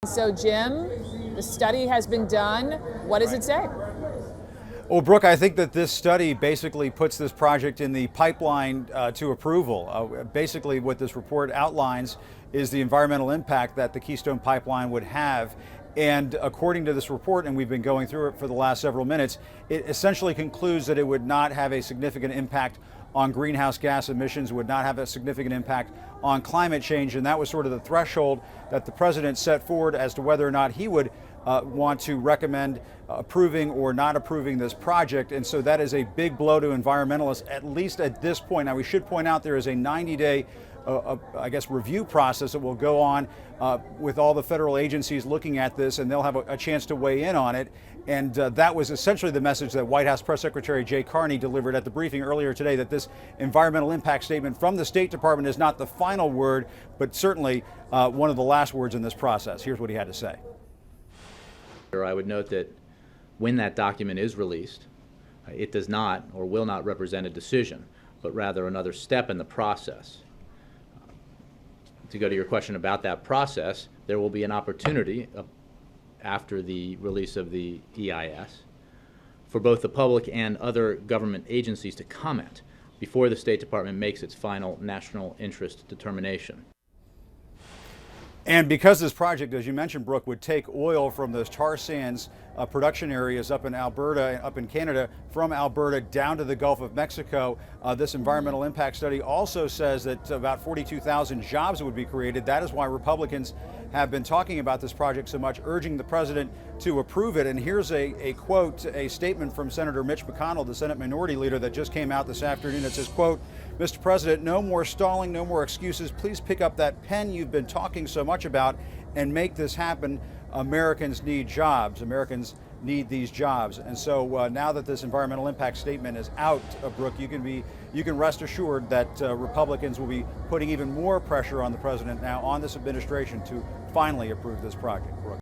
So, Jim, the study has been done. What does it say? Well, Brooke, I think that this study basically puts this project in the pipeline to approval. Basically, what this report outlines is the environmental impact that the Keystone Pipeline would have. And according to this report, and we've been going through it for the last several minutes, it essentially concludes that it would not have a significant impact on greenhouse gas emissions, would not have a significant impact on climate change. And that was sort of the threshold that the president set forward as to whether or not he would want to recommend approving or not approving this project. And so that is a big blow to environmentalists, at least at this point. Now, we should point out there is a 90-day review process that will go on with all the federal agencies looking at this, and they'll have a chance to weigh in on it. And that was essentially the message that White House Press Secretary Jay Carney delivered at the briefing earlier today, that this environmental impact statement from the State Department is not the final word, but certainly one of the last words in this process. Here's what he had to say. I would note that when that document is released, it does not or will not represent a decision, but rather another step in the process. To go to your question about that process, there will be an opportunity after the release of the EIS for both the public and other government agencies to comment before the State Department makes its final national interest determination. And because this project, as you mentioned, Brooke, would take oil from those tar sands production areas up in Alberta, up in Canada, from Alberta down to the Gulf of Mexico, this environmental impact study also says that about 42,000 jobs would be created. That is why Republicans have been talking about this project so much, urging the president to approve it. And here's a quote, a statement from Senator Mitch McConnell, the Senate Minority Leader, that just came out this afternoon. It says, quote, "Mr. President, no more stalling, no more excuses. Please pick up that pen you've been talking so much about and make this happen. Americans need jobs. Americans need these jobs." And so now that this environmental impact statement is out, Brooke, you can rest assured that Republicans will be putting even more pressure on the president now, on this administration, to finally approve this project, Brooke.